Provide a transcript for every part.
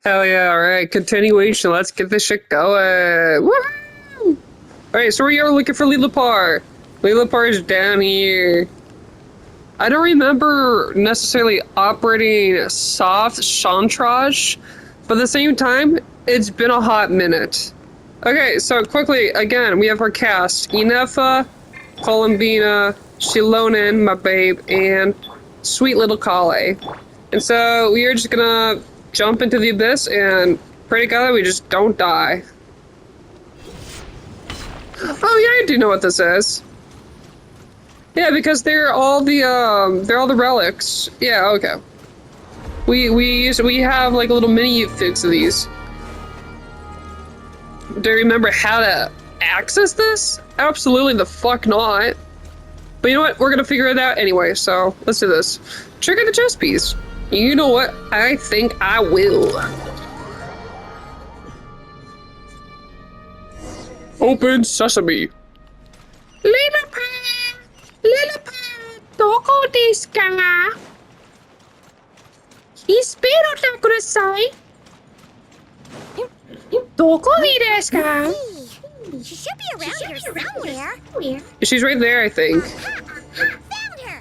Hell yeah, alright, continuation, let's get this shit going. Woohoo! Alright, so we are looking for Lilipar. Lilipar is down here. I don't remember necessarily operating soft chantrage, but at the same time, it's been a hot minute. Okay, so quickly, again, we have our cast. Inefa, Columbina, Shilonen, my babe, and sweet little Kale. And so we are just gonna jump into the abyss and pray to God that we just don't die. Oh yeah, I do know what this is. Yeah, because they're all the relics. Yeah, okay. We have like a little mini fix of these. Do you remember how to access this? Absolutely the fuck not. But you know what? We're gonna figure it out anyway, so let's do this. Trigger the chess piece. You know what? I think I will. Open sesame. Lilipar! Lilipar! Doko desu ka? Espero na kudasai. Doko ni desu ka? She should be around here somewhere. She's right there, I think. Found her!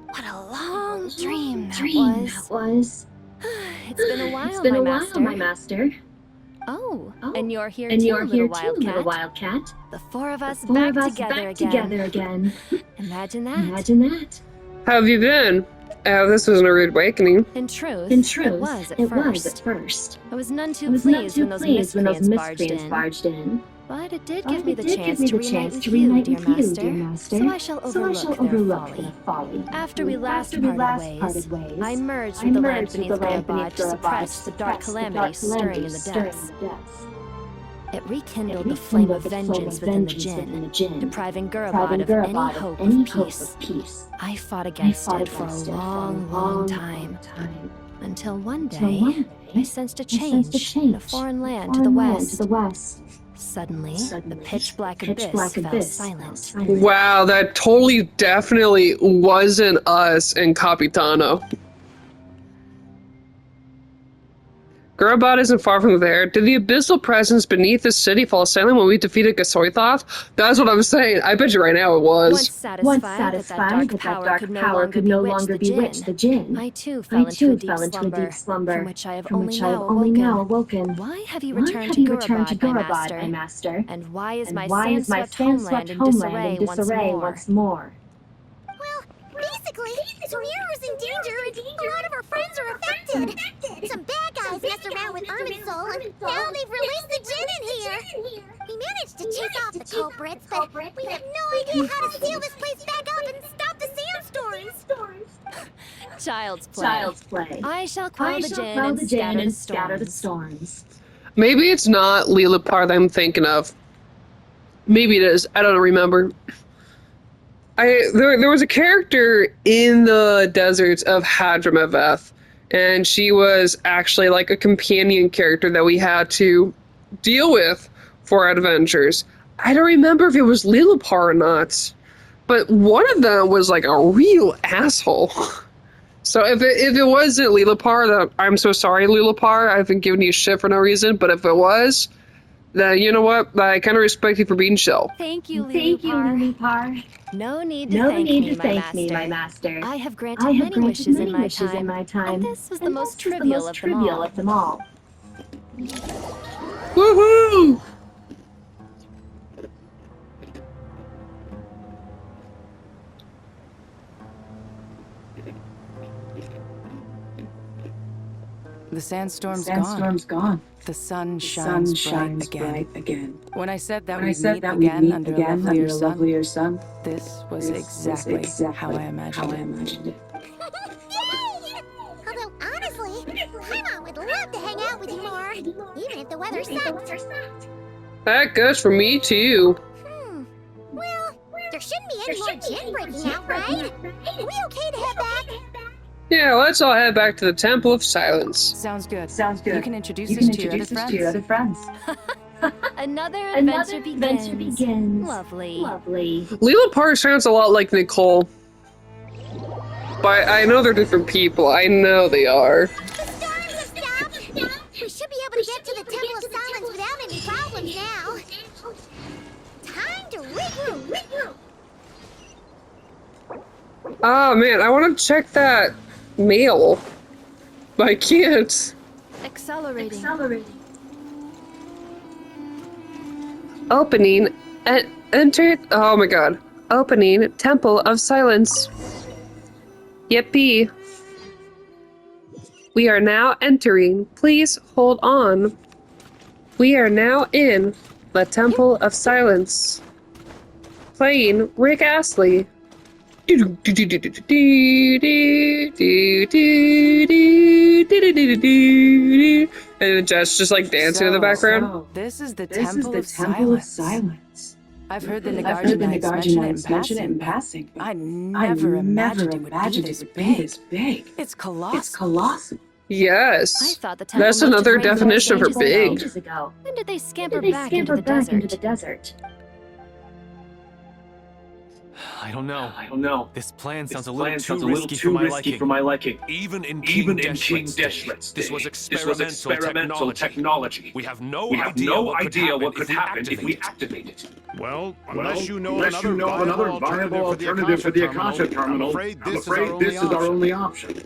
What a long dream that was. It's been a while, my master. Oh, and you're here too, little wildcat. The four of us back together again. Imagine that. How have you been? This was a rude awakening. In truth, it was at first. I was none too pleased when those miscreants barged in. But it did give me the chance to reunite with you, dear master. So I shall overlook their folly. After we last parted ways, I merged with the land beneath Gayabad to suppress the dark calamity stirring in the depths. It rekindled the flame of vengeance within the Jinn, depriving Gurabad of any hope of peace. I fought against it for a long time. Until one day, I sensed a change in a foreign land to the west. Suddenly, the pitch-black abyss fell silent. Wow, that totally definitely wasn't us in Capitano. Gurabad isn't far from there. Did the abyssal presence beneath the city fall silent when we defeated Gasoithoth? That's what I'm saying. I bet you right now it was. Once satisfied that dark power could no longer bewitch the Jinn, I too fell into a deep slumber, from which I have only now awoken. Why have you returned to Gurabad, my master? And why is my sand-swept homeland in disarray once more? Basically, Tamira's in danger and a lot of our friends are affected. Some bad guys messed around with Ermin's soul and now they've released the Jinn in here. We managed to chase off the culprits, but we have no idea how to seal this place back up and stop the sandstorms. Child's play. I shall quell the Jinn and scatter the storms. Maybe it's not Lilipar that I'm thinking of. Maybe it is. I don't remember. There was a character in the deserts of Hadramaveth, and she was actually like a companion character that we had to deal with for our adventures. I don't remember if it was Lilipar or not, but one of them was like a real asshole. So if it wasn't Lilipar, then I'm so sorry, Lilipar. I've been giving you shit for no reason, but if it was, then you know what? I kind of respect you for being chill. Thank you, Lilipar. No need to thank me, my master. I have granted many wishes in my time, and this was the most trivial of them all. Woohoo! The sandstorm's gone. The sun shines bright again. When I said that we'd meet again under a lovelier sun, this was exactly how I imagined it. Yay! Although honestly, Paimon would love to hang out with you more, even if the weather sucked. That goes for me too. Well, there shouldn't be any more Jinn breaking out, right? Are we okay to head back? Yeah, let's all head back to the Temple of Silence. Sounds good. You can introduce us to your other friends. Another adventure begins. Lovely. Leela Parr sounds a lot like Nicole. But I know they're different people. I know they are. The storms have stopped. We should be able to get to the Temple of Silence without any problems now. Time to regroup. Oh man, I want to check that mail. But I can't. Accelerating. Opening. Enter. Oh my god. Opening Temple of Silence. Yippee. We are now entering. Please hold on. We are now in the Temple of Silence. Playing Rick Astley. And Jess just like dancing in the background. So, this is the Temple of Silence. I've heard the Nagarjanites mention it in passing. I never imagined it would be this big. It's colossal. Yes. I thought the temple That's must have another rained definition for ages big. ago. When did they scamper back into the desert? I don't know. This plan sounds a little too risky for my liking. Even in King Deshret's day, this was experimental technology. We have no idea what could happen if we activate it. Well, unless you know of another viable alternative for the Akasha terminal, I'm afraid this is our only option.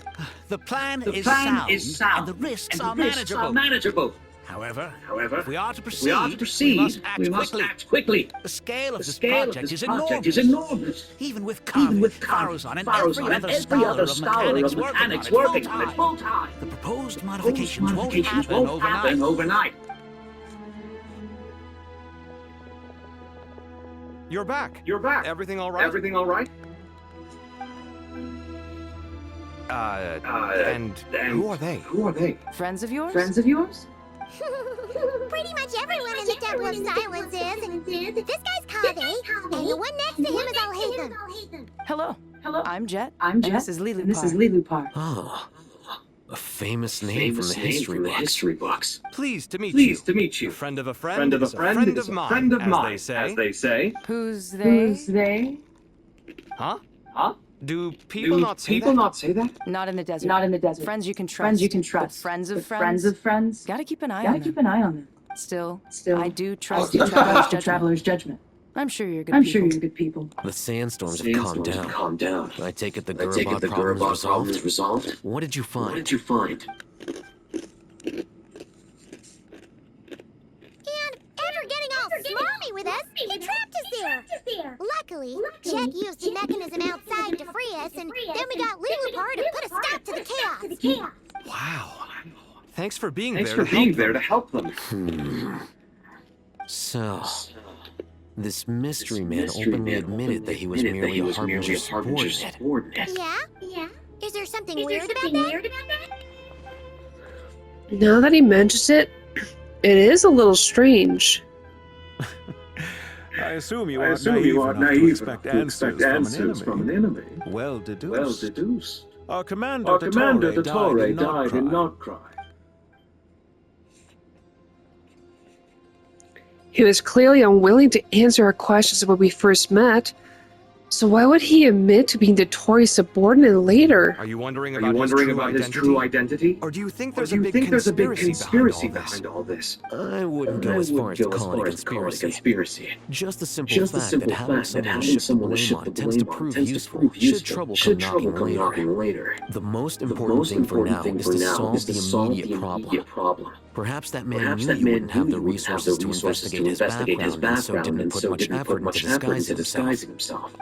The plan is sound, and the risks are manageable. However, if we are to proceed, we must act quickly. The scale of this project is enormous. Even with Farazan and every other scholar of mechanics working on it full time, the proposed modifications won't happen overnight. You're back. Everything all right? And who are they? Friends of yours? Pretty much everyone in the Temple of Silence is. This guy's Kave, and the one next to him is Alhazen. Hello. I'm Jet. And this is Lilupar. Oh, a famous name from the history books. Pleased to meet you. A friend of a Friend of a friend is a friend of mine, as they say. Who's they? Huh? Do people not say that? Not in the desert. Friends you can trust. But friends of friends. Gotta keep an eye on them. Still, I do trust the traveler's judgment. I'm sure you're good people. The sandstorms have calmed down. I take it the Gurubot problem is resolved? What did you find? And after getting all smarmy with us, he trapped us here. Luckily, Jet used the mechanism outside to free us, and then we got Lilupar to put a stop to the chaos. Wow. Thanks for being there to help them. So, this mystery man openly admitted that he was merely a Harbinger's subordinate. Yeah? Is there something weird about that? Now that he mentions it, it is a little strange. I assume you are naive enough to expect answers from an enemy. Well deduced. Our commander, the Torre, died in not cry. He was clearly unwilling to answer our questions when we first met. So why would he admit to being the Tory's subordinate later? Are you wondering about his true identity? Or do you think there's a big conspiracy behind all this? I wouldn't go as far as to call it a conspiracy. Just the simple fact that having someone shift the blame on tends to prove useful should trouble come knocking later. The most important thing for now is to solve the immediate problem. Perhaps that man knew you wouldn't have the resources to investigate his background and so didn't put much effort into disguising himself.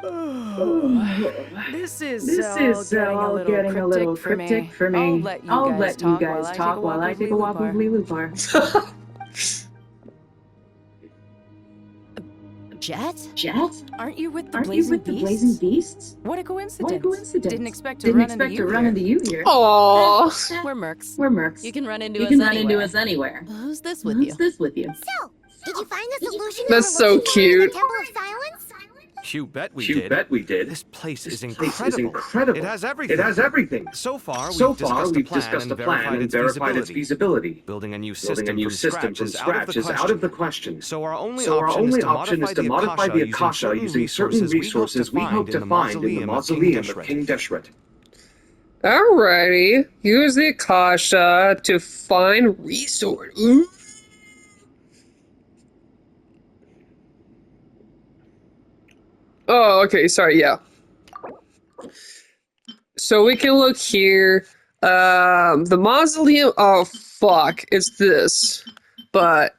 This is all getting a little cryptic for me. I'll let you guys talk while I take a walk with Lilupar. Jet? Aren't you with the Blazing Beasts? What a coincidence. Didn't expect to run into you here. Aww. We're mercs. You can run into us anywhere. Who's this with you? So, did you find the solution? That's so cute. The Temple of Silence? You bet we You did. bet we did. This place is This incredible. place is incredible. It has everything. It has everything. So far, So we've far, discussed we've the plan discussed and the plan and verified its feasibility. Building a new Building a new system from scratch is out of the question. So our only So our option only is to option is to modify the Akasha using certain resources we hope to find in the mausoleum of King Deshret. Alrighty. Use the Akasha to find resource. Ooh. Oh, okay, sorry, yeah. So we can look here. The mausoleum, oh fuck, it's this. But,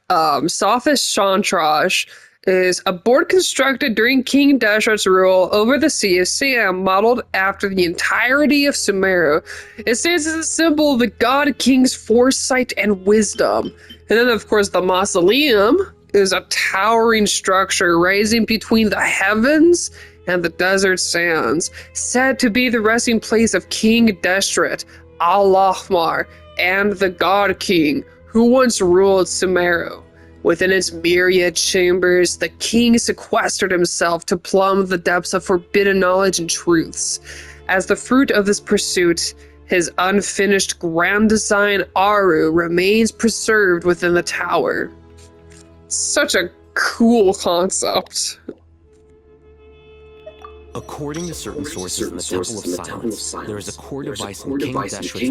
Sophist Shantrash is a board constructed during King Dashret's rule over the Sea of Sam, modeled after the entirety of Sumeru. It stands as a symbol of the God King's foresight and wisdom. And then, of course, the mausoleum is a towering structure rising between the heavens and the desert sands, said to be the resting place of King Deshret, Al-Ahmar, and the God King, who once ruled Sumeru. Within its myriad chambers, the king sequestered himself to plumb the depths of forbidden knowledge and truths. As the fruit of this pursuit, his unfinished grand design Aru remains preserved within the tower. Such a cool concept. According to certain sources in the Temple of Silence, there is a core device in King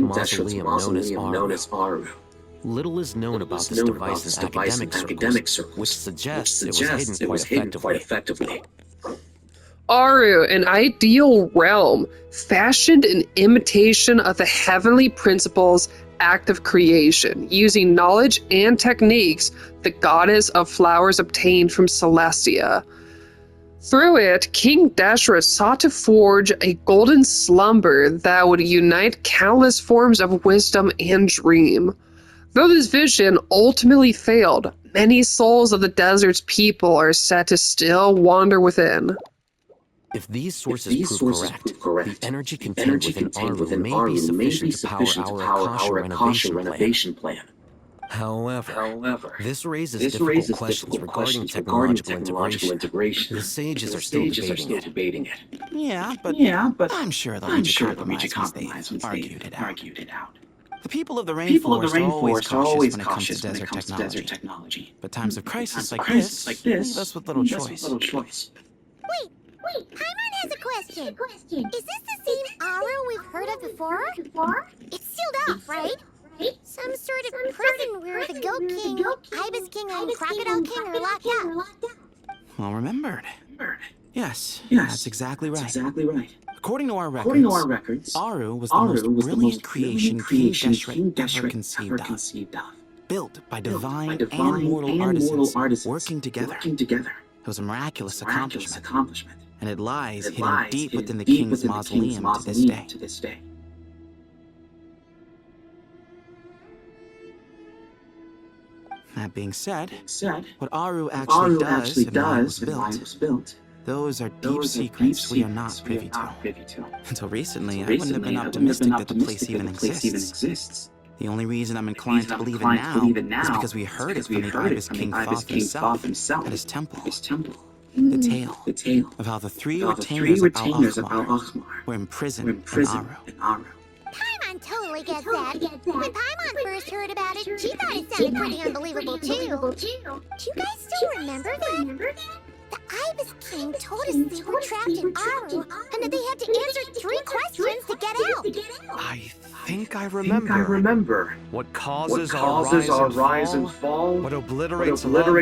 Deshret's mausoleum known as Aru. Little is known about this device in academic circles, which suggests it was hidden quite effectively. Aru, an ideal realm, fashioned in imitation of the heavenly principles act of creation, using knowledge and techniques the goddess of flowers obtained from Celestia. Through it, King Deshret sought to forge a golden slumber that would unite countless forms of wisdom and dream. Though this vision ultimately failed, many souls of the desert's people are said to still wander within. If these sources prove correct, the energy contained within Aru may be sufficient to power our Akasha renovation plan. However, this raises difficult questions regarding technological integration. The sages are still debating it. Yeah, but I'm sure they'll reach a compromise once they've argued it out. The people of the rainforest are always cautious when it comes to desert technology. But times of crisis like this leave us with little choice. Wait, Paimon has a question. Is this the same Aru we've heard of before? It's sealed off, right? Some sort of prison where the Goat King, Ibis King, and Crocodile King are locked up. Well remembered. Yes, that's exactly right. According to our records, Aru was the most brilliant creation King Deshret ever conceived of. Built by divine and mortal artisans working together. It was a miraculous accomplishment, and it lies hidden deep within the king's mausoleum to this day. That being said, what Aru actually does and why it was built, those are deep secrets we are not privy to. Until recently, I wouldn't have been optimistic that the place even exists. The only reason I'm inclined to believe it now is because we heard it from the Ibis King Thoth himself at his temple. The tale of how the three retainers of Al-Ahmar were imprisoned in Aru. Paimon totally gets that. When Paimon first heard about it, she thought it sounded pretty unbelievable too. Do you guys still remember that? The Ibis King told us they were trapped in Aru and that they had to answer 3 questions to get out. I think I remember. What causes our rise and fall? What obliterates love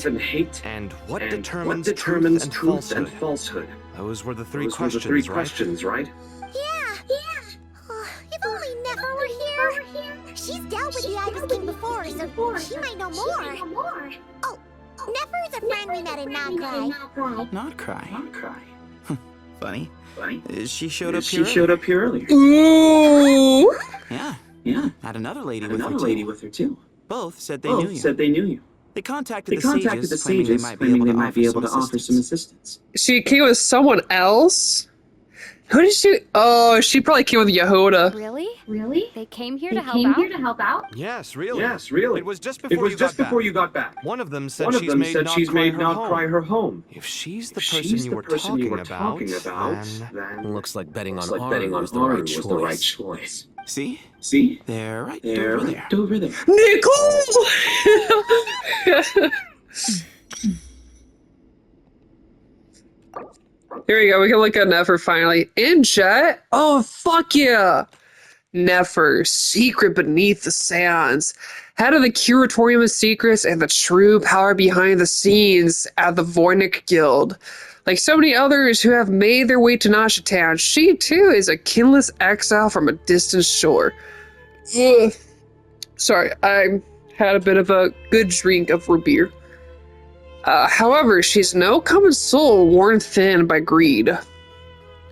and hate? And what determines truth and falsehood? Those were the three questions, right? Yeah. Oh, if only Nefer were here. She's dealt with the Ibis King before, so she might know more. Oh, Nefer is a friend we met in Nograi. Nograi? Funny. She showed up here earlier. Ooh! Yeah. Had another lady with her too. Both said they knew you. They contacted the sages, claiming they might be able to offer some assistance. She came with someone else? Who did she? Oh, she probably came with Yehuda. Really? They came here to help out? Yes, really. It was just before you got back. One of them said she's made not cry her home. If she's the person you were talking about, then... Looks like betting on Aru was the right choice. See? They're right over there. Nicole! Here we go. We can look at Nefer finally. In Jet? Oh, fuck yeah. Nefer, secret beneath the sands. Head of the Curatorium of Secrets and the true power behind the scenes at the Voynich Guild. Like so many others who have made their way to Nashatan, she too is a kinless exile from a distant shore. Ugh. Sorry, I had a bit of a good drink of root beer. However, she's no common soul worn thin by greed.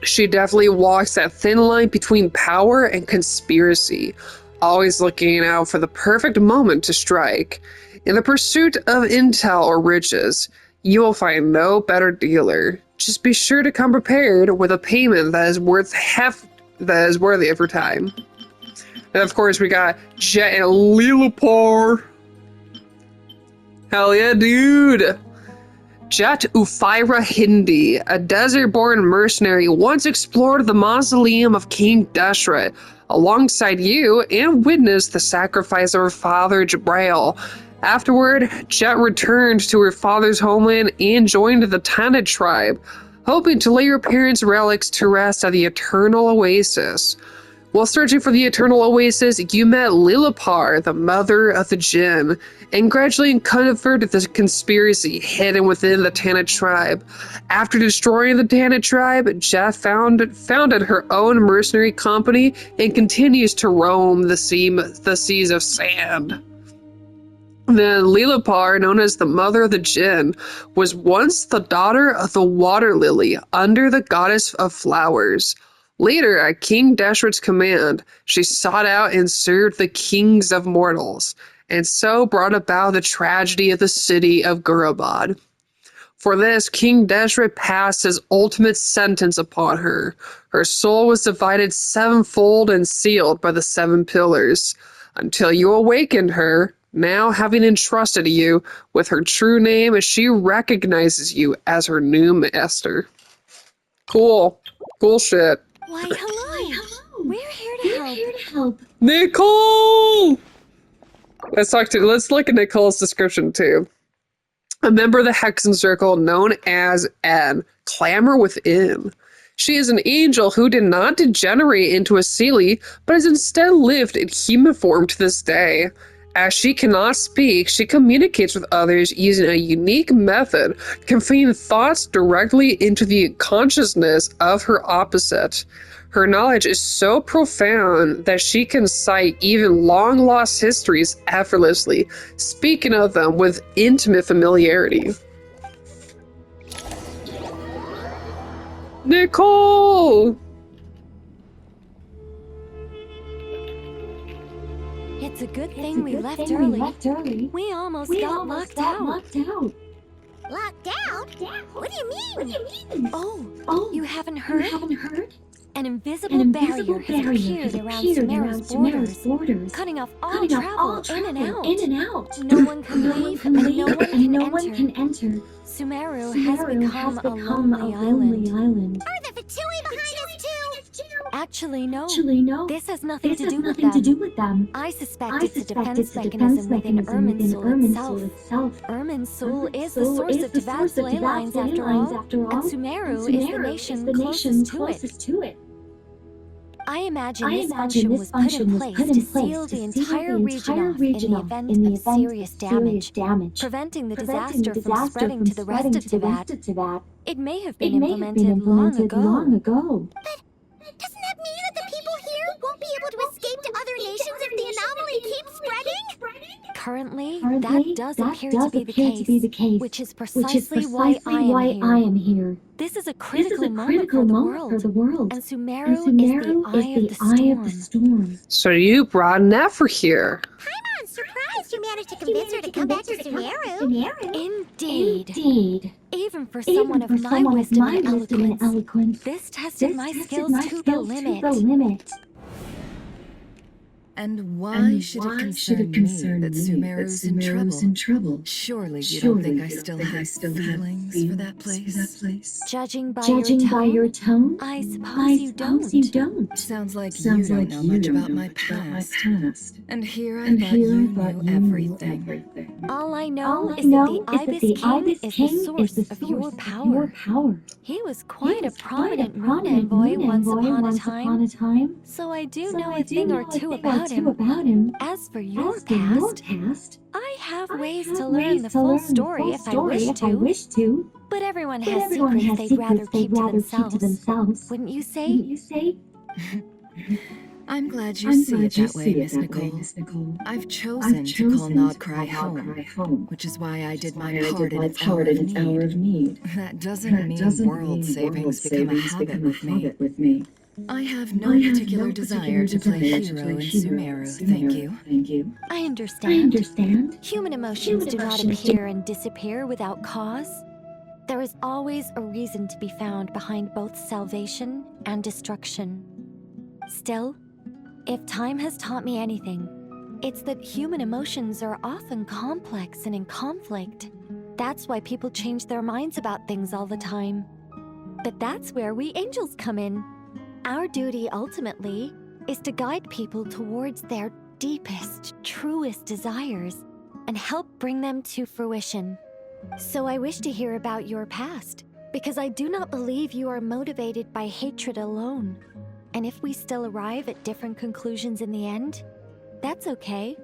She definitely walks that thin line between power and conspiracy, always looking out for the perfect moment to strike. In the pursuit of intel or riches, you will find no better dealer. Just be sure to come prepared with a payment that is worthy of your time. And of course, we got Jet and Lilipar. Hell yeah, dude! Jet Ufaira Hindi, a desert-born mercenary, once explored the mausoleum of King Deshret alongside you and witnessed the sacrifice of her father Jabrail. Afterward, Jet returned to her father's homeland and joined the Tanit tribe, hoping to lay her parents' relics to rest at the Eternal Oasis. While searching for the Eternal Oasis, you met Lilipar, the mother of the Jinn, and gradually uncovered the conspiracy hidden within the Tanit tribe. After destroying the Tanit tribe, Jet founded her own mercenary company and continues to roam the seas of sand. Then Lilipar, known as the Mother of the Jinn, was once the daughter of the Water Lily under the Goddess of Flowers. Later, at King Deshret's command, she sought out and served the kings of mortals, and so brought about the tragedy of the city of Gurabad. For this, King Deshret passed his ultimate sentence upon her. Her soul was divided sevenfold and sealed by the 7 pillars, until you awakened her. Now, having entrusted you with her true name, she recognizes you as her new master. Cool. Cool shit. Why, hello. We're here to help. Nicole! Let's look at Nicole's description too. A member of the Hexen Circle known as N, Clamor Within. She is an angel who did not degenerate into a Seelie, but has instead lived in human form to this day. As she cannot speak, she communicates with others using a unique method, conveying thoughts directly into the consciousness of her opposite. Her knowledge is so profound that she can cite even long-lost histories effortlessly, speaking of them with intimate familiarity. Nicole! It's a good thing we left early. We almost got locked out. Locked out? What do you mean? Oh, you haven't heard? An invisible barrier has appeared around Sumeru's borders, cutting off all travel in and out. No one can leave and no one can enter. Sumeru has become a lonely island. Are the Fatui behind us too? Actually, no. This has nothing to do with them. I suspect it's a defense mechanism within Irminsul itself. Irminsul is the source of Tavad's ley lines after all, and Sumeru is the nation closest to it. I imagine this function was put in place to seal the entire region off in the event of serious damage, preventing the disaster from spreading to the rest of Tavad. It may have been implemented long ago. But doesn't that mean that the people here won't be able to escape to other nations if the anomaly keeps spreading? Currently, that does appear to be the case, which is precisely why I am here. This is a critical moment for the world, and Sumeru is the eye of the storm. So you brought Nefer here. I'm surprised you managed to convince her to come back to Sumeru. Indeed. Even for someone of my wisdom and eloquence, this tested my skills to the limit. And why should it concern me that Sumeru's in trouble? Surely you don't think I still have feelings for that place? Judging by your tone, I suppose you don't. Sounds like you don't know much about my past. And here I thought you knew everything. All I know is that the Ibis King is the source of your power. He was quite a prominent moon envoy once upon a time, so I do know a thing or two about him. As for your past, I have ways to learn the full story if I wish to. But everyone has secrets they'd rather keep to themselves. Wouldn't you say? I'm glad you see it that way, Miss Nicole. I've chosen to call Nodcry home, which is why I did my part in its hour of need. That doesn't mean world savings become a habit with me. I have no particular desire to play hero in Sumeru, thank you. I understand. Human emotions do not appear and disappear without cause. There is always a reason to be found behind both salvation and destruction. Still, if time has taught me anything, it's that human emotions are often complex and in conflict. That's why people change their minds about things all the time. But that's where we angels come in. Our duty, ultimately, is to guide people towards their deepest, truest desires and help bring them to fruition. So I wish to hear about your past, because I do not believe you are motivated by hatred alone. And if we still arrive at different conclusions in the end, that's okay.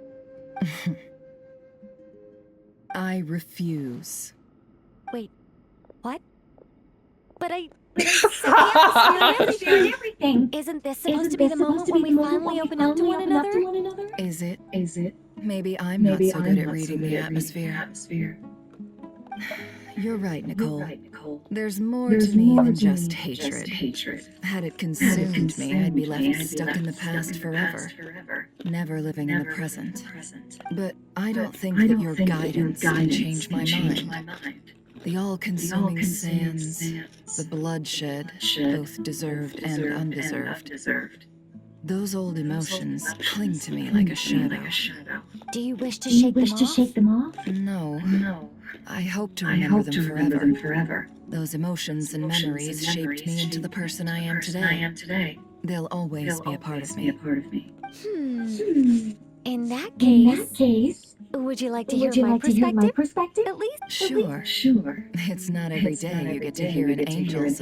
I refuse. Wait, what? But I said everything. Isn't this supposed to be the moment when we finally open up to one another? Is it? Maybe I'm not so good at reading the atmosphere. You're right, Nicole. There's more to me than just hatred. Had it consumed me, I'd be left stuck in the past forever, never living in the present. But I don't think that your guidance can change my mind. The all-consuming sands, the bloodshed, both deserved and undeserved. Those old emotions cling to me like a shadow. Do you wish to shake them off? No. I hope to remember them forever. Those emotions and memories shaped me into the person I am today. They'll always be a part of me. In that case, would you like to hear my perspective? At least? Sure. It's not every day you get to hear an angel's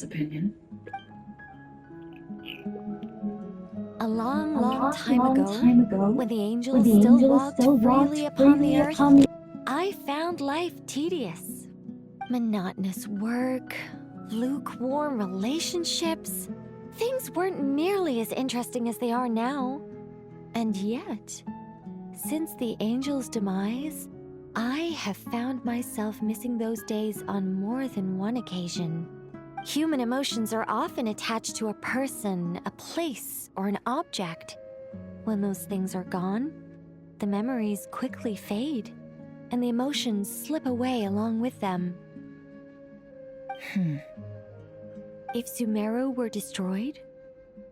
opinion. A long time ago, when the angels still walked freely upon the earth, I found life tedious. Monotonous work, lukewarm relationships. Things weren't nearly as interesting as they are now. And yet, since the angel's demise, I have found myself missing those days on more than one occasion. Human emotions are often attached to a person, a place, or an object. When those things are gone, the memories quickly fade, and the emotions slip away along with them. If Sumeru were destroyed,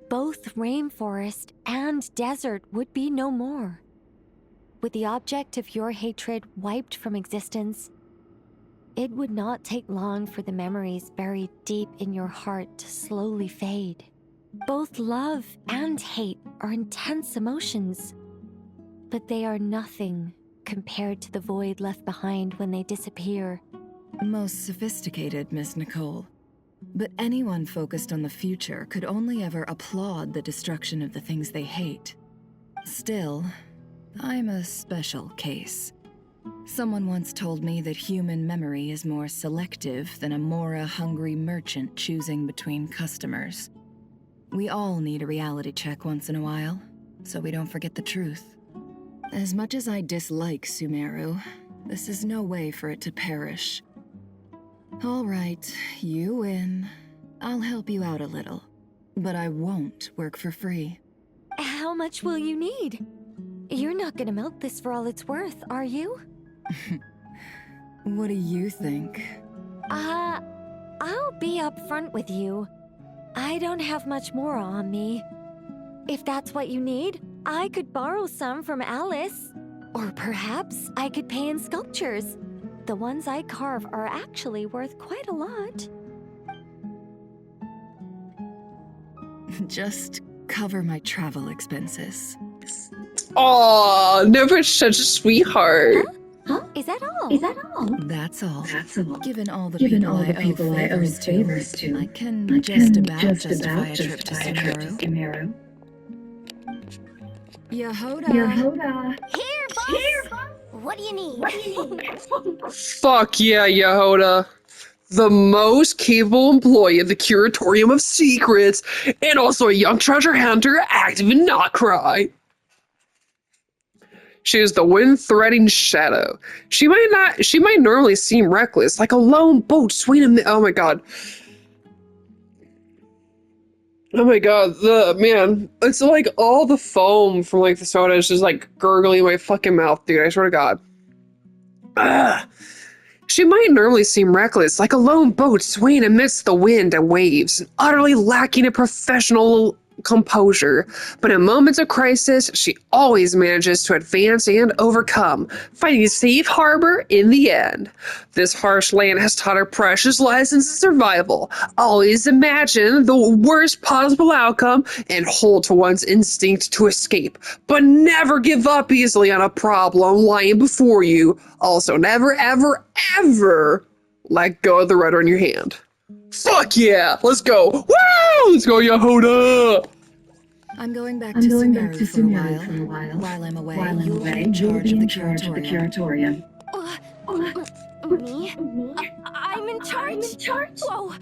both rainforest and desert would be no more. With the object of your hatred wiped from existence, it would not take long for the memories buried deep in your heart to slowly fade. Both love and hate are intense emotions, but they are nothing compared to the void left behind when they disappear. Most sophisticated, Miss Nicole. But anyone focused on the future could only ever applaud the destruction of the things they hate. Still, I'm a special case. Someone once told me that human memory is more selective than a Mora-hungry merchant choosing between customers. We all need a reality check once in a while, so we don't forget the truth. As much as I dislike Sumeru, this is no way for it to perish. All right, you win. I'll help you out a little, but I won't work for free. How much will you need? You're not gonna milk this for all it's worth, are you? What do you think? I'll be upfront with you. I don't have much more on me. If that's what you need, I could borrow some from Alice. Or perhaps I could pay in sculptures. The ones I carve are actually worth quite a lot. Just cover my travel expenses. Aw, never such a sweetheart. Huh? Is that all? That's all. Given all the Given people all the I people owe I owe favors favors to, I to, can just about justify a trip to Sumeru. Yehoda. Here, boss! What do you need? Fuck yeah, Yehoda. The most capable employee of the Curatorium of Secrets, and also a young treasure hunter active in Not Cry. She is the wind-threading shadow. She might normally seem reckless, like a lone boat swinging in oh my god. Oh my god, it's like all the foam from like the soda is just like gurgling in my fucking mouth, dude, I swear to god. Ugh. She might normally seem reckless, like a lone boat swaying amidst the wind and waves, utterly lacking in professional composure, but in moments of crisis, she always manages to advance and overcome, finding a safe harbor in the end. This harsh land has taught her precious lessons in survival. Always imagine the worst possible outcome and hold to one's instinct to escape, but never give up easily on a problem lying before you. Also, never, ever, ever let go of the rudder in your hand. Fuck yeah! Let's go! Woo! Let's go, Yehoda! I'm going back to Sumeru for a while. While I'm away, you'll be in charge of the Curatorium. Me? I'm in charge? Whoa.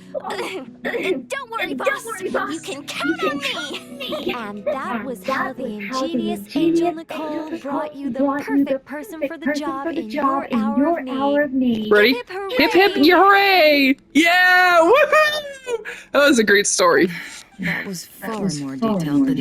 Don't worry, boss. You can count on me. And that was how the ingenious Angel Nicole brought you the perfect person for the job in your hour of need. Ready? Hip, hooray. Hip, hip, hooray! Yeah! Woohoo! That was a great story. That was far more detailed than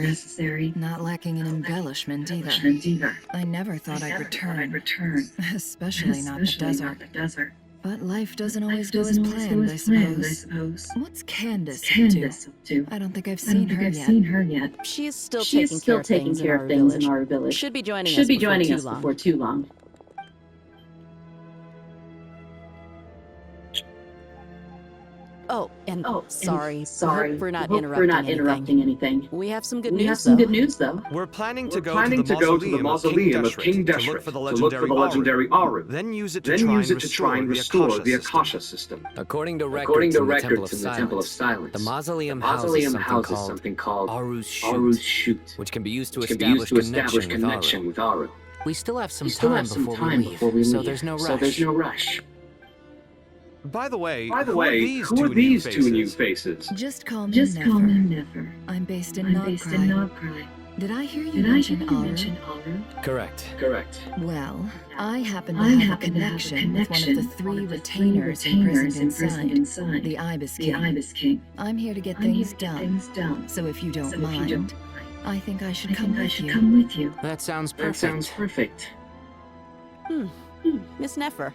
necessary. Not lacking in embellishment either. I never thought I'd return. Especially not the desert. But life doesn't always go as planned, I suppose. What's Candace up to? I don't think I've seen her yet. She is still taking care of things in our village. Should be joining us before too long. Sorry. We're not interrupting anything. We have some good news, though. We're planning to go to the mausoleum of King Deshret to look for the legendary Aru, then use it to try and restore the Akasha system. According to records in the Temple of Silence, the mausoleum houses something called Aru's Chute, which can be used to establish connection with Aru. We still have some time before we leave, so there's no rush. By the way, who are these two new faces? Just call me Nefer. I'm based in Not Cry. Did I hear you mention Aru? Correct. Well, I happen to have a connection with one of the three retainers imprisoned inside, the Ibis King. I'm here to get things done. So if you don't mind, I think I should come with you. That sounds perfect. Miss Nefer,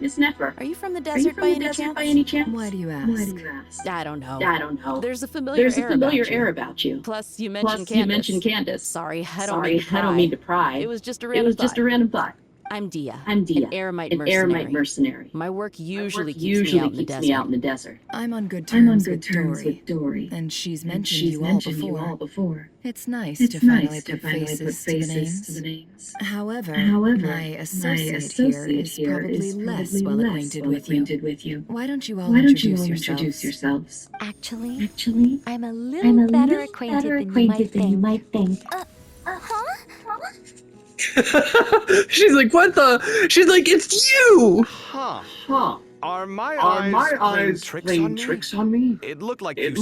are you from the desert by any chance? Why do you ask? I don't know. There's a familiar air about you. Plus, you mentioned Candace. Sorry, I don't mean to pry. It was just a random thought. I'm Dia, an Eremite mercenary. My work usually keeps me out in the desert. I'm on good terms with Dory. And she's mentioned you all before. It's nice to finally put faces to the names. However, my associate here is probably less well acquainted with you. Why don't you all introduce yourselves? Actually, I'm a little better acquainted than you might think. She's like, what the? She's like, it's you! Are my eyes playing tricks on me? It looked like you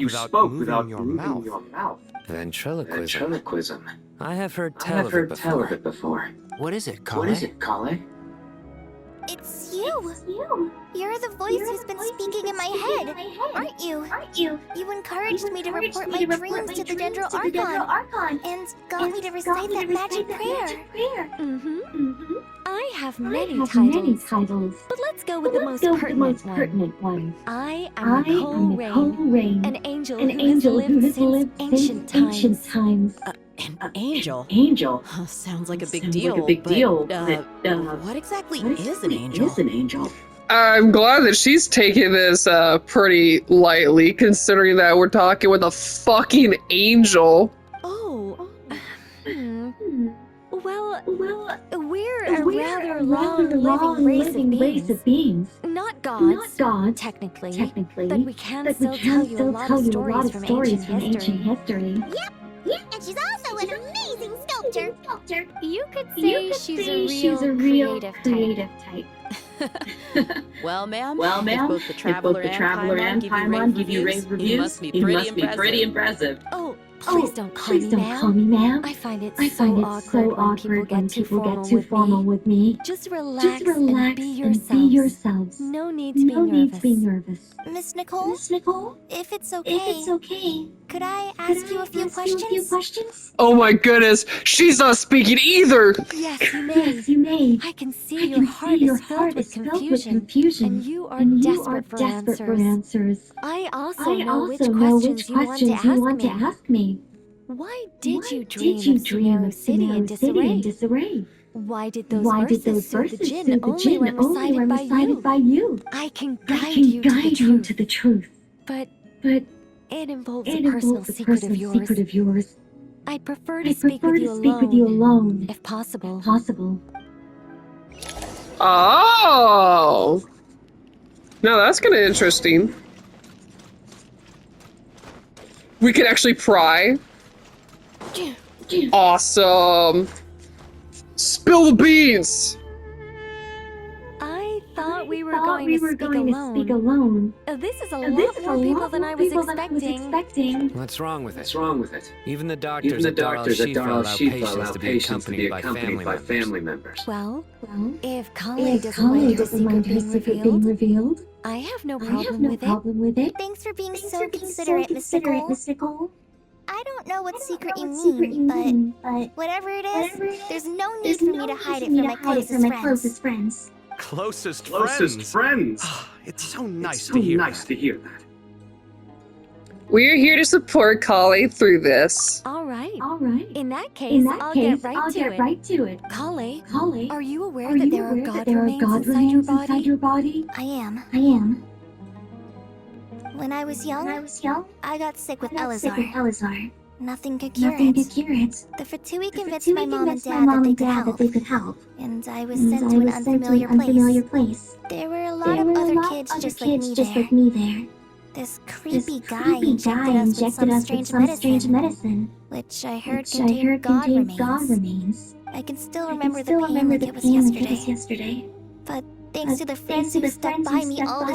spoke without moving your mouth. Ventriloquism. I have heard tell of it before. What is it, Kale? It's you. You're the voice who's been speaking in my head, aren't you? You encouraged me to report my dreams to the Dendro Archon and got me to recite that magic prayer. I have many titles, but let's go with the most pertinent one. I am Nicole Rain, an angel who has lived since ancient times. An angel? Sounds like a big deal. What exactly is an angel? I'm glad that she's taking this pretty lightly, considering that we're talking with a fucking angel. Oh. Well, we're a rather long living race of beings. Not gods, technically, but we can still tell you a lot of stories from ancient history. Yep, and she's also an amazing sculptor. You could say she's a real creative type. Well, ma'am, if both the Traveler and Paimon give you rave reviews, you must be pretty impressive. Oh, please don't call me ma'am. I find it so awkward when people get too formal with me. Just relax and be yourselves. No need to be nervous. Miss Nicole, if it's okay, could I ask you a few questions? Oh my goodness, she's not speaking either. Yes, you may. I can see your heart is filled with confusion, and you are desperate for answers. I also know which questions you want to ask me. Why did you dream of City in disarray? Why did those verses soothe the Jinn only when recited by you? I can guide you to the truth. But it involves a personal secret of yours. I'd prefer to speak with you alone, if possible. Oh! Now that's kind of interesting. We could actually pry. Awesome. Spill the beans. I thought we were going to speak alone. This is a lot more people than I was expecting. What's wrong with it? Even the doctors at Dar al-Shifa allow patients to be accompanied by family members. Well, if Kale doesn't mind her secret being revealed, I have no problem with it. Thanks for being so considerate, Miss Nicole. I don't know what secret you mean, but whatever it is, there's no need for me to hide it from my closest friends. Closest friends. It's so nice to hear that. We're here to support Kale through this. All right. In that case, I'll get right to it. Kale, are you aware that there are god remains inside your body? I am. When I was young, I got sick with Elazar. Nothing could cure it. The Fatui convinced my mom and dad that they could help. And I was sent to an unfamiliar place. There were a lot of other kids just like me there. This creepy guy injected us with some strange medicine, which I heard contained god remains. I can still remember the pain like it was yesterday. But thanks to the friends who stuck by me all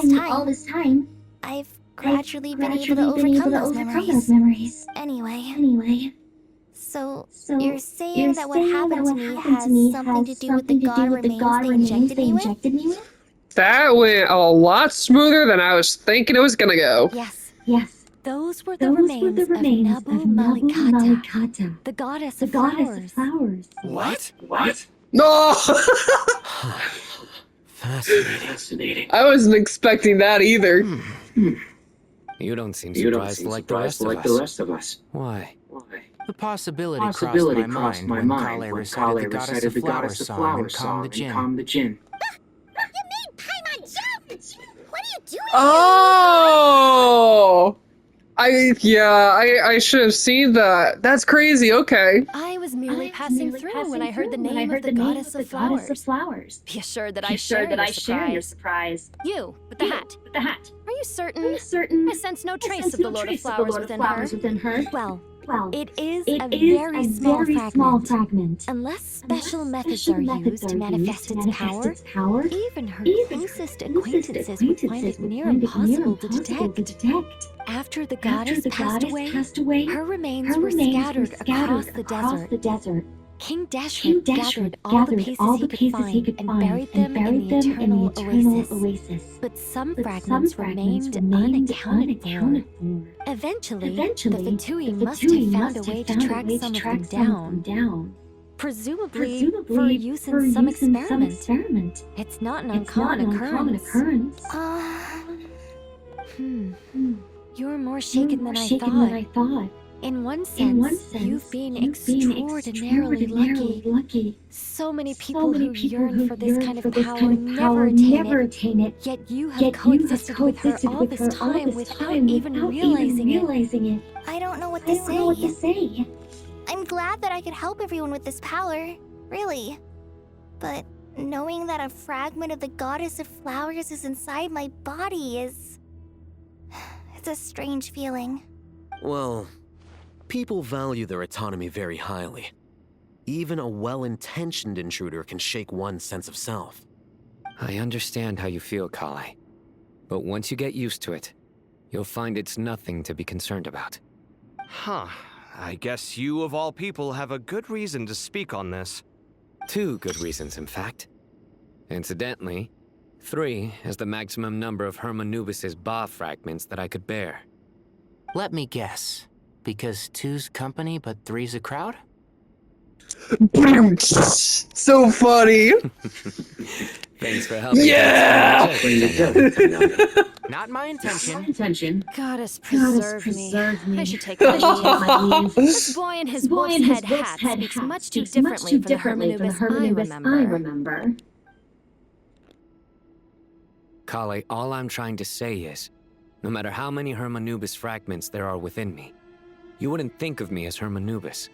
this time, I've gradually been able to overcome those memories. Anyway. So you're saying that what happened to me has something to do with the god remains they injected me with? That went a lot smoother than I was thinking it was gonna go. Yes. Those were the remains of Nabu Malikata, the goddess of flowers. What? No! Fascinating. I wasn't expecting that either. You don't seem surprised like the rest of us. Why? The possibility crossed my mind when Kale recited the goddess of flowers song and calmed the Jinn. You made Paimon jump! What are you doing? Oh! I should have seen that. That's crazy, okay. I was merely passing through when I heard the name of the goddess of flowers. Be assured that I share your surprise. You, with the hat. Are you certain? I sense no trace of the Lord of Flowers within her. Well, it is a very small fragment. Unless special methods are used to manifest its power, even her closest acquaintances would find it near impossible to detect. After the goddess passed away, her remains were scattered across the desert. King Dashret gathered all the pieces he could find and buried them in the eternal oasis. But some fragments remained unaccounted for. Eventually, the Fatui must have found a way to track some of them down. Presumably for use in some experiment. It's not an uncommon occurrence. You're more shaken than I thought. In one sense, you've been extraordinarily lucky. So many people who yearn for this kind of power never attain it. Yet you have coexisted with her all this time without even realizing it. I don't know what to say. I'm glad that I could help everyone with this power, really. But knowing that a fragment of the goddess of flowers is inside my body is... it's a strange feeling. Well, people value their autonomy very highly. Even a well-intentioned intruder can shake one's sense of self. I understand how you feel, Kale. But once you get used to it, you'll find it's nothing to be concerned about. Huh. I guess you, of all people, have a good reason to speak on this. 2 good reasons, in fact. Incidentally, 3 is the maximum number of Hermanubis' Ba fragments that I could bear. Let me guess. Because 2's company, but 3's a crowd? So funny. Thanks for helping. Yeah! Not my intention. Goddess preserve me. I should take my leave. This boy and his wolf's head hat speaks much too differently from the Hermanubis I remember. Kale, all I'm trying to say is, no matter how many Hermanubis fragments there are within me, you wouldn't think of me as Hermanubis.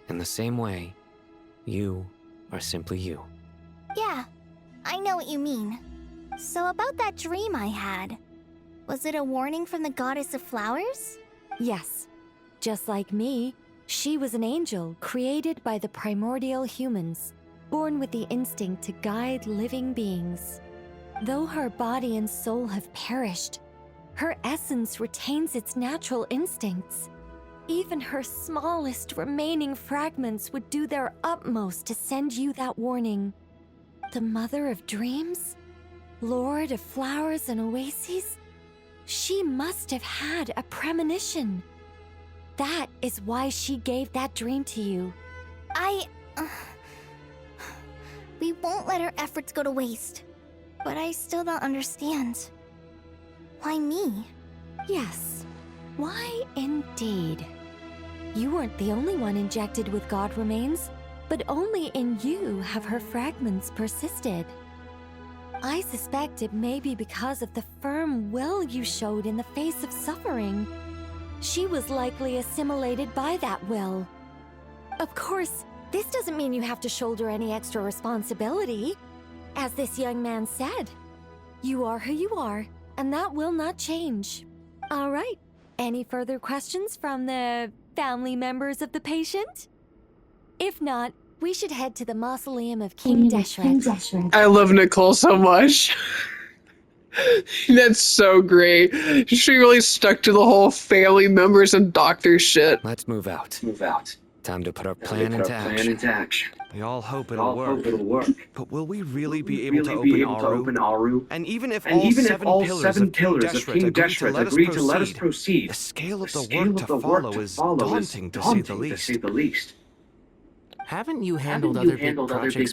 In the same way, you are simply you. Yeah, I know what you mean. So about that dream I had, was it a warning from the goddess of flowers? Yes. Just like me, she was an angel created by the primordial humans, born with the instinct to guide living beings. Though her body and soul have perished, her essence retains its natural instincts. Even her smallest remaining fragments would do their utmost to send you that warning. The Mother of Dreams? Lord of Flowers and Oases? She must have had a premonition. That is why she gave that dream to you. We won't let her efforts go to waste. But I still don't understand. Why me? Yes. Why indeed? You weren't the only one injected with God remains, but only in you have her fragments persisted. I suspect it may be because of the firm will you showed in the face of suffering. She was likely assimilated by that will. Of course, this doesn't mean you have to shoulder any extra responsibility. As this young man said, you are who you are, and that will not change. All right. Any further questions from the family members of the patient? If not, we should head to the mausoleum of King Dashret. I love Nicole so much. That's so great. She really stuck to the whole family members and doctor shit. Let's move out. Time to put our plan into action. We all hope it'll work. But will we really be able to open Aru? And even if all seven pillars of King Dashret agree to let us proceed, the scale of the work to follow is daunting to say the least. Haven't you handled other big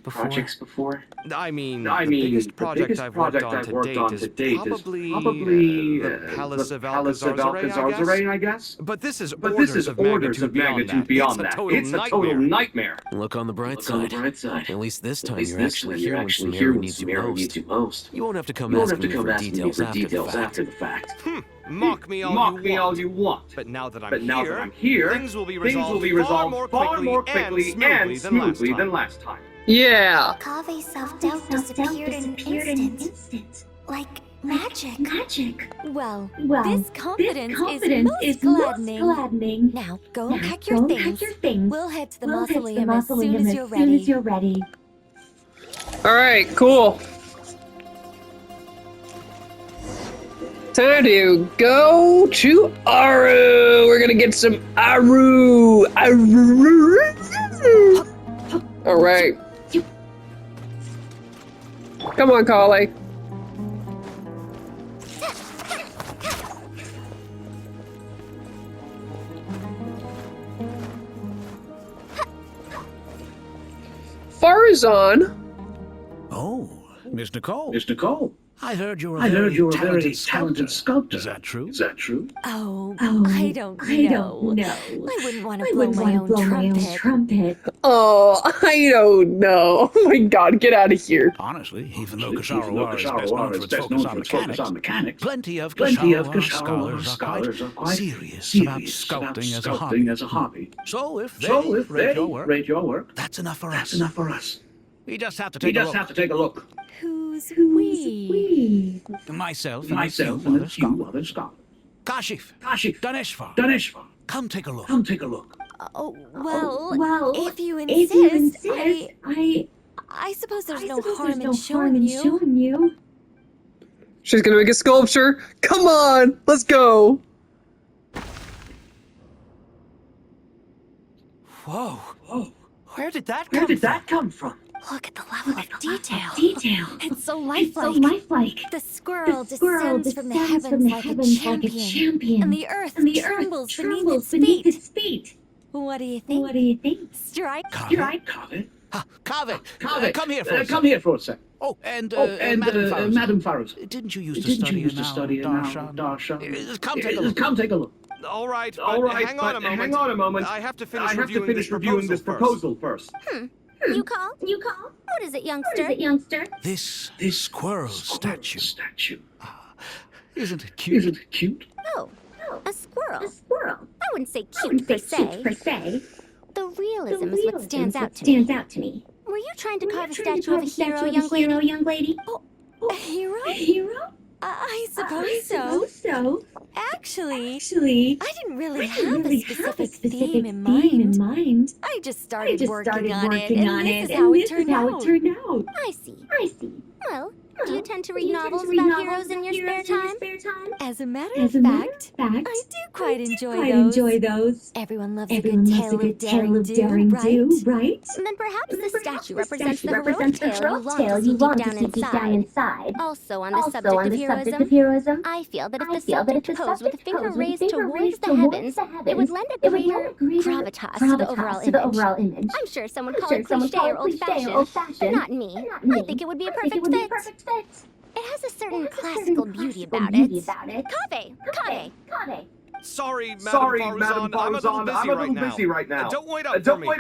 projects before? I mean, the biggest project I've worked on to date is probably the Palace of Alcazar, I guess? But this is orders of magnitude beyond that. It's a total nightmare. Look on the bright side. At least this time you're actually here when Samira needs you most. You won't have to come asking me for details after the fact. Mock me all you want. But now that I'm here, things will be resolved far more quickly and smoothly than last time. Yeah. Kave's self-doubt disappeared in an instant. Like magic. Well, this confidence is most gladdening. Now, go and pack your things. We'll head to the mausoleum as soon as you're ready. Alright, cool. Time to go to Aru. We're gonna get some Aru. Alright. Come on, Kale. Farazan? Oh, Mr. Cole. Mr. Cole. I heard you were I heard you were a very talented talented sculptor. Is that true? Is that true? Oh, I don't know. I wouldn't want to blow my own trumpet. Oh, I don't know. Oh my god, get out of here. Honestly, even though Ksharowa is best known for its focus on mechanics, plenty of scholars are quite serious about sculpting as a hobby. So if they rate your work, that's enough for us. We just have to take a look. Who's we? Myself and a few other scholars. Kashif, Daneshvar. Come take a look. Oh, well, if you insist, I suppose there's no harm in showing you. She's gonna make a sculpture. Come on, let's go. Whoa. Where did that come from? Look at the level of detail. It's so lifelike. The squirrel descends from the heavens like a champion. And the earth trembles beneath its feet. What do you think? Strike? Kave? Come here for a sec. Oh, and Madam Farouz. Didn't you used to study Darshan? Come take a look. All right, hang on a moment. I have to finish reviewing this proposal first. You call? What is it, youngster? This squirrel statue. Isn't it cute? Oh, a squirrel. I wouldn't say cute per se. The realism is what stands out to me. Were you trying to carve a statue of a hero, young lady? Oh, a hero? I suppose so. Actually, I didn't really have a specific theme in mind. I just started working on it, and this is how it turned out. I see. Well, do you tend to read novels about heroes in your spare time? As a matter of fact, I do quite enjoy those. Everyone loves a good tale of daring do, right? Then perhaps this statue represents the heroic tale you long to see deep down inside. Also, on the subject of heroism, I feel that if the subject posed with a finger raised towards the heavens, it would lend a greater gravitas to the overall image. I'm sure some would call it cliché or old-fashioned, but not me. I think it would be a perfect fit. It has a certain classical beauty about it. Kave! Sorry, Madam Farazan, I'm a little busy right now. Don't wait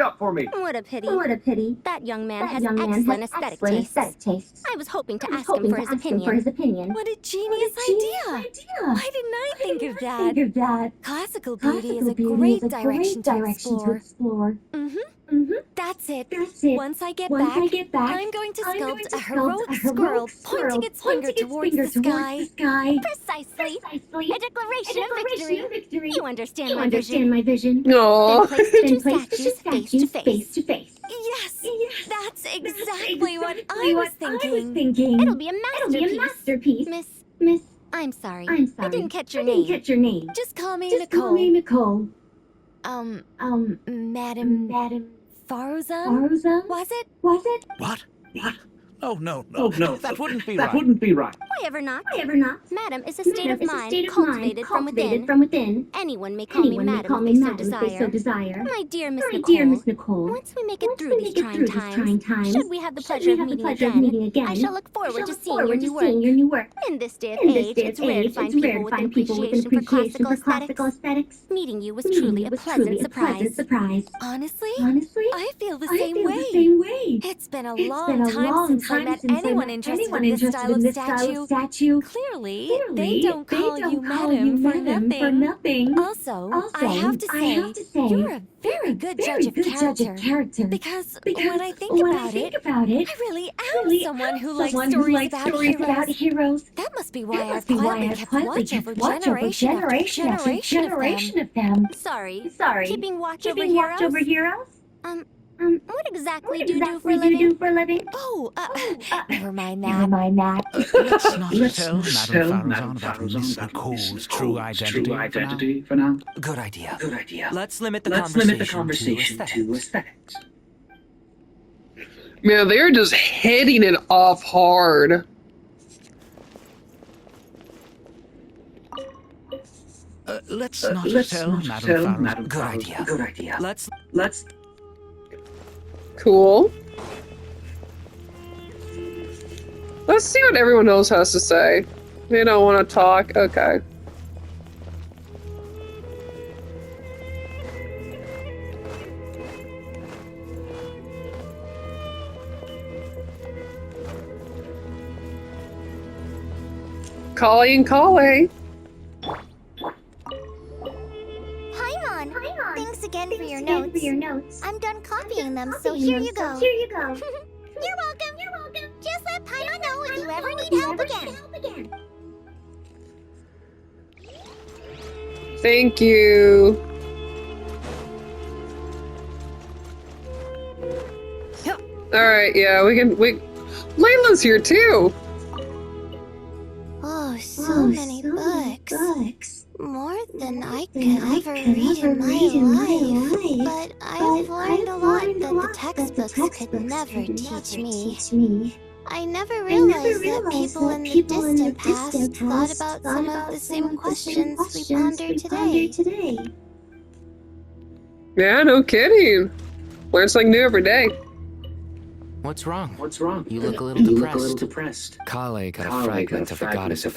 up for me. What a pity. That young man has excellent aesthetic taste. I was hoping to ask him for his opinion. What a genius idea! Why didn't I think of that? Classical beauty is a great direction to explore. That's it. Once I get back, I'm going to sculpt a heroic squirrel pointing its finger towards the sky. Precisely. A declaration of victory. You understand my vision. Aww. Then place the two statues face to face. Yes, that's exactly what I was thinking. It'll be a masterpiece. Miss. I'm sorry. I didn't catch your name. Just call me Nicole. Madam Farazan? Was it? What? Oh, no. That wouldn't be right. Why ever not? Madam is a state of mind cultivated from within. Anyone may call me madam if they so desire. My dear Miss Nicole, once we make it through these trying times, should we have the pleasure of meeting again, I shall look forward to seeing your new work. In this day of age, it's rare to find people with an appreciation for classical aesthetics. Meeting you was truly a pleasant surprise. Honestly, I feel the same way. It's been a long time since I met anyone interested in this style of statue. Clearly, they don't call you madam for nothing. Also, I have to say, you're a very good judge of character. Because when I think about it, I really am someone who likes stories about heroes. That must be why I've quietly kept watch over generation after generation of them. Sorry. Keeping watch over heroes? What exactly do you do for a living? Oh, never mind that. Let's not tell Madam Farazan about Nicole's true identity for now. Good idea. Let's limit the conversation to aesthetics. Man, they're just hitting it off hard. Let's not tell Madame Farrell. Good idea. Let's Cool. Let's see what everyone else has to say. They don't want to talk. Okay. Calling. Paimon, thanks again for your notes. I'm done copying them, so here you go. You're welcome. Just let Paimon know if you ever need help again. Thank you. Alright, yeah, we Layla's here too! Oh, so many books. More than I could ever read in my life. But I've learned a lot that the textbooks could never teach me. I never realized that people in the distant past thought about some of the same questions we ponder today. Yeah, no kidding. Learn something new every day. What's wrong? You look a little depressed. Kale got a fragment of the goddess of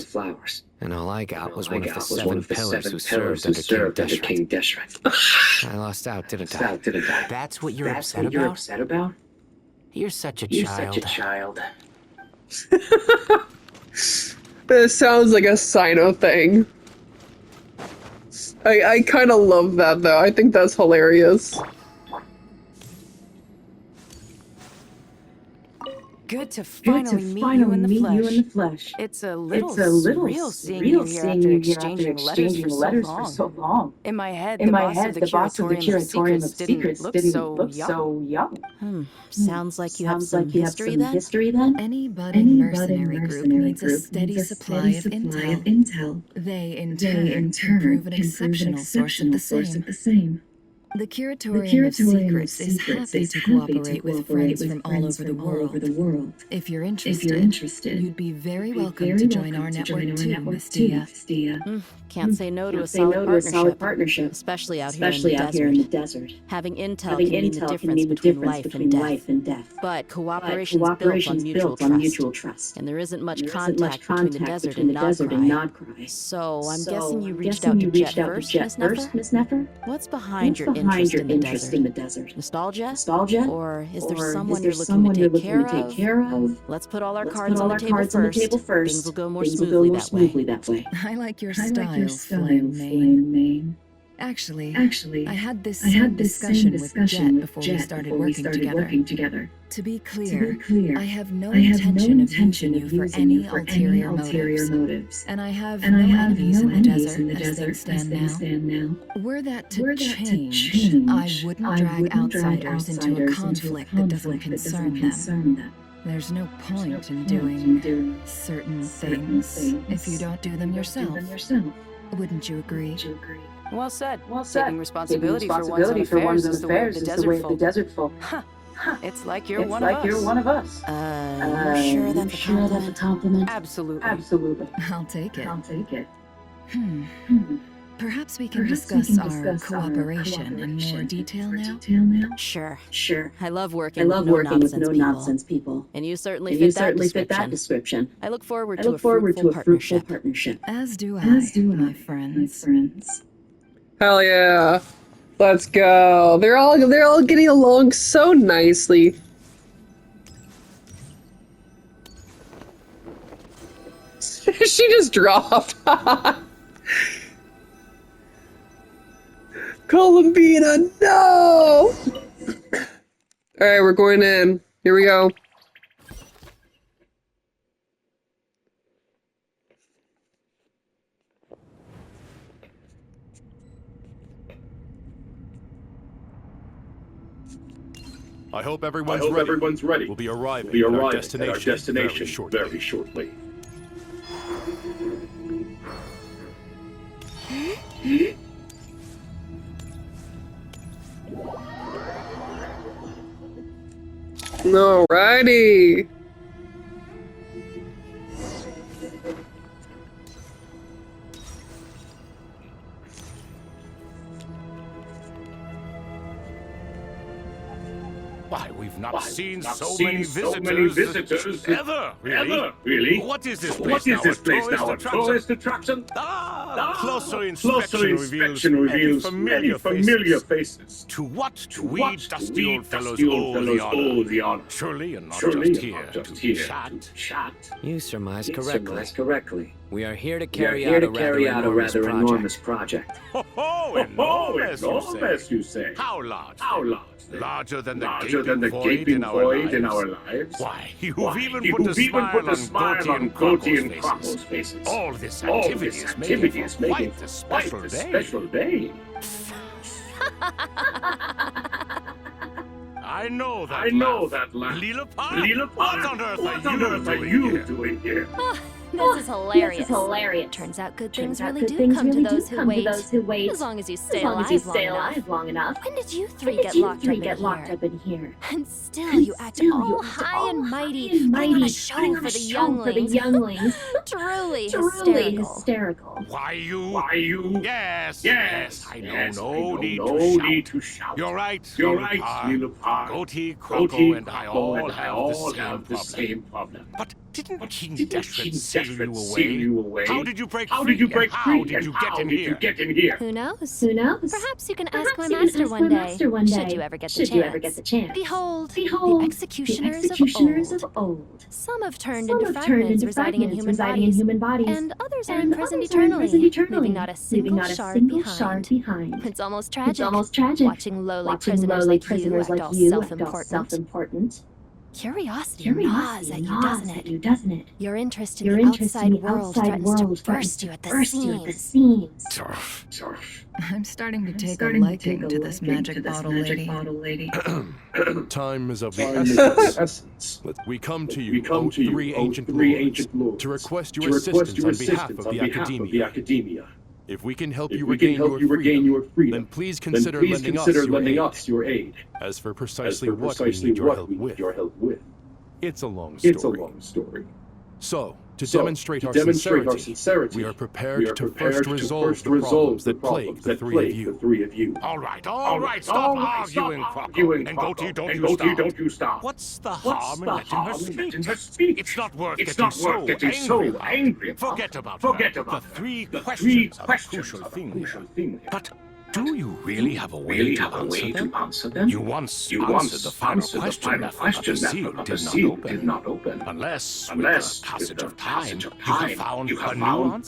flowers. And all I got was one of the seven pillars who served under King Deshret. I lost out, didn't I? That's what you're upset about? You're such a child. This sounds like a Sino thing. I kind of love that though. I think that's hilarious. Good to finally meet you in the flesh. It's a little surreal seeing you here after exchanging letters for so long. In my head, the boss of the Curatorium of Secrets didn't look so young. Sounds like you have some history then? Any budding mercenary group needs a steady supply of intel. They, in turn, can prove an exceptional source of the same. The Curatorium of Secrets is happy to cooperate with friends from all over the world. If you're interested, you'd be very welcome to join our network too, Miss Dia. Can't say no to a solid partnership, especially out here in the desert. Having intel can mean the difference between life and death. But cooperation's built on mutual trust. And there isn't much contact between the desert and Nodcry. So I'm guessing you reached out to Jet first, Miss Neffer? What's behind your interest in the desert? Nostalgia? Or is there someone you're looking to take care of? Let's put all our cards on the table first. Things will go more smoothly that way. I like your style, Flame Mane. Actually, I had this same discussion with Jet before we started working together. To be clear, I have no intention of using you for any ulterior motives. And I have no enemies in the desert as things stand now. Were that to change, I wouldn't drag outsiders into a conflict that doesn't concern them. There's no point in doing certain things if you don't do them yourself. Wouldn't you agree? Well said. Taking responsibility for one's own affairs is the way of the desert folk. It's like you're one of us. You sure that's a compliment? Absolutely. I'll take it. Perhaps we can discuss our cooperation in more detail now? Sure. I love working with no-nonsense people. And you certainly fit that description. I look forward to a fruitful partnership. As do my friends. Hell yeah. Let's go. They're all getting along so nicely. She just dropped. Columbina, no! Alright, we're going in. Here we go. I hope everyone's ready. We'll be arriving at our destination very shortly. Alrighty. Why, we've not seen so many visitors ever, really. What is this place now? A tourist attraction? Closer inspection reveals many familiar faces. To what do we dusty old fellows owe the honor? Surely, and not just here to chat. You surmise correctly. We are here to carry out a rather enormous project. Oh, enormous, you say? How large? Larger than the gaping void in our lives? Why, you've even put a smile on Goatee and Crocco's faces. All this activity is making quite a special day. I know that laugh. Lilipar? What on earth are you doing here? This is hilarious. Turns out good things really do come to those who wait. As long as you stay alive long enough. When did you three get locked up in here? And still you act all high and mighty, putting on a show for the younglings. Truly hysterical. Why you? Yes. I know, no need to shout. You're right, Lilipar. Goatee, Crocco, and I all have the same problem. But didn't King Deshret seal you away? How did you break free? How did you get in here? Who knows? Perhaps you can ask my master one day. Should you ever get the chance. Behold, the executioners of old. Some have turned into fragments residing in human bodies, and others are imprisoned eternally, leaving not a single shard behind. It's almost tragic watching lowly prisoners like you act all self-important. Curiosity gnaws at you, doesn't it? Your interest in the outside world threatens to burst you at the seams. I'm starting to take a liking to this magic bottle lady. Time is of the essence. We come to you, O three ancient lords, to request your assistance on behalf of the Academia. If we can help you regain your freedom, then please consider lending us your aid. As for precisely what we need your help with, it's a long story. So, to demonstrate our sincerity, we are prepared to first resolve the problems that plague the three of you. All right, stop arguing, Crocco. And Goatee, don't you stop. What's the harm in letting her speak? It's not worth getting so angry. Forget about the three questions are a crucial thing. But do you really have a way to answer them? You once answered the final question that the seal did not open. Unless with the passage of time, you have found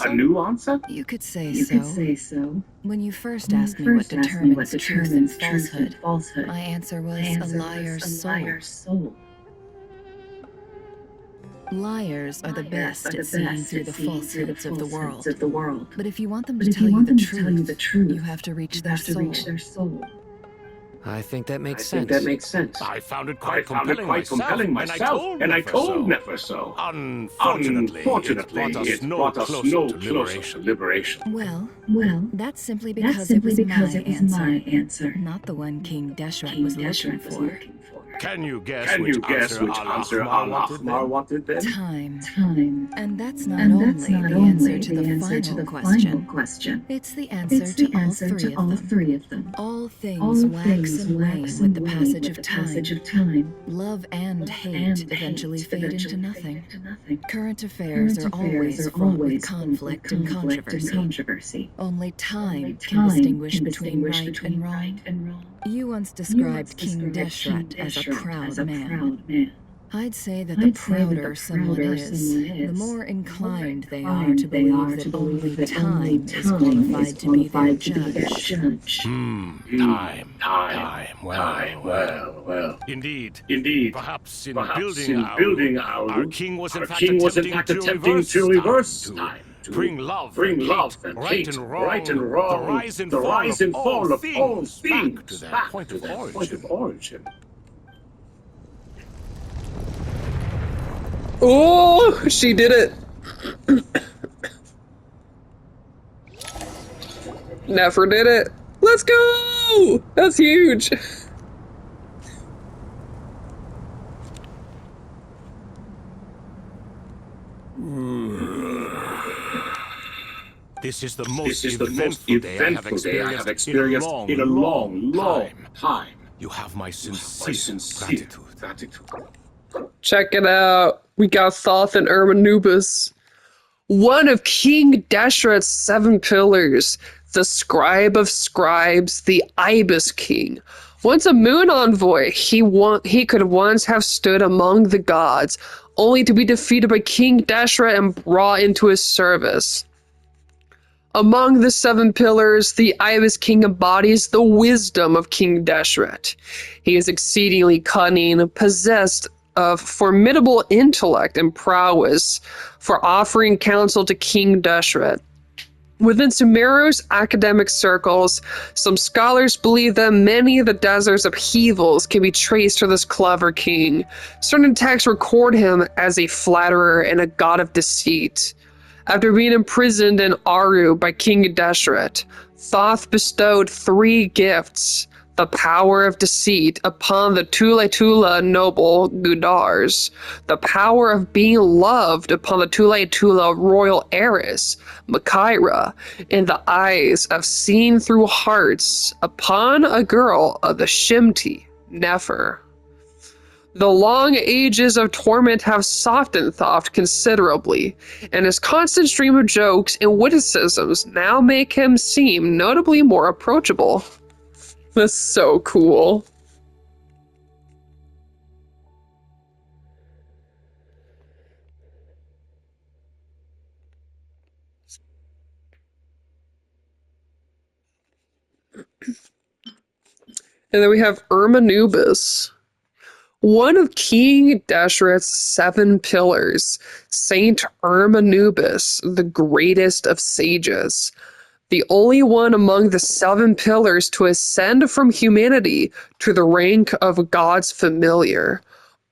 a new answer? You could say so. When you first asked me what determines truth and falsehood, my answer was a liar's soul. Liars are the best at seeing through the falsehoods of the world. But if you want them to tell you the truth, you have to reach their soul. I think that makes sense. I found it quite compelling myself, and I told Nefer so. Unfortunately, it brought us no closer to liberation. Well, that's simply because it was my answer, not the one King Deshret was looking for. Can you guess which answer Al-Ahmar wanted then? Time. And that's not only the answer to the final question. It's the answer to all three of them. All things wax and wane with the passage of time. Love and hate eventually fade into nothing. Current affairs are always fraught with conflict and controversy. Only time can distinguish between right and wrong. You once described King Deshret as a proud man. I'd say that the prouder someone is, the more inclined they are to believe that only time is qualified to be their judge. Time. Well. Indeed. Perhaps in building our king was in fact attempting to reverse time. To bring love and hate, right and wrong, the rise and fall of all things back to their point of origin. Oh, she did it. Never did it. Let's go! That's huge. This is the most eventful day I have experienced in a long time. You have my sincere gratitude. Check it out. We got Thoth and Irmanubis. One of King Deshret's 7 pillars, the scribe of scribes, the Ibis King. Once a moon envoy, he could once have stood among the gods, only to be defeated by King Deshret and brought into his service. Among the 7 pillars, the Ibis King embodies the wisdom of King Deshret. He is exceedingly cunning, possessed of formidable intellect and prowess for offering counsel to King Deshret. Within Sumeru's academic circles, some scholars believe that many of the desert's upheavals can be traced to this clever king. Certain texts record him as a flatterer and a god of deceit. After being imprisoned in Aru by King Deshret, Thoth bestowed 3 gifts: the power of deceit upon the Tula noble Gudars, the power of being loved upon the Tula royal heiress, Makaira, and the eyes of seeing through hearts upon a girl of the Shimti, Nefer. The long ages of torment have softened Thoth considerably, and his constant stream of jokes and witticisms now make him seem notably more approachable. That's so cool. And then we have Irmanubis. One of King Deshret's 7 pillars, Saint Irmanubis, the greatest of sages. The only one among the 7 pillars to ascend from humanity to the rank of God's familiar.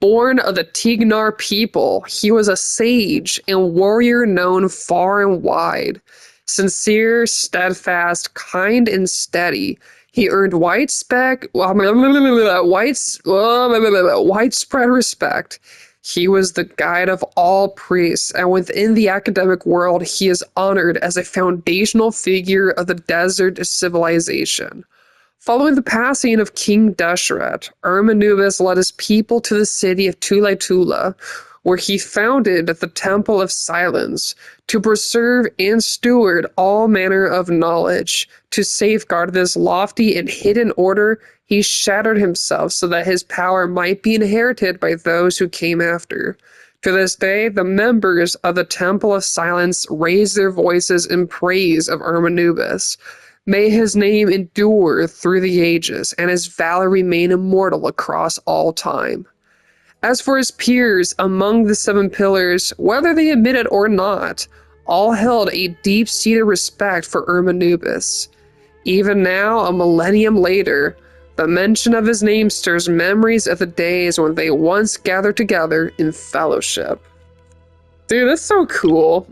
Born of the Tignar people, he was a sage and warrior known far and wide. Sincere, steadfast, kind, and steady, he earned widespread respect. He was the guide of all priests, and within the academic world, he is honored as a foundational figure of the desert civilization. Following the passing of King Deshret, Irmanubis led his people to the city of Tula, where he founded the Temple of Silence to preserve and steward all manner of knowledge. To safeguard this lofty and hidden order, he shattered himself so that his power might be inherited by those who came after. To this day, the members of the Temple of Silence raise their voices in praise of Irmanubis. May his name endure through the ages, and his valor remain immortal across all time. As for his peers among the 7 pillars, whether they admit it or not, all held a deep-seated respect for Irmanubis. Even now, a millennium later, the mention of his name stirs memories of the days when they once gathered together in fellowship. Dude, that's so cool.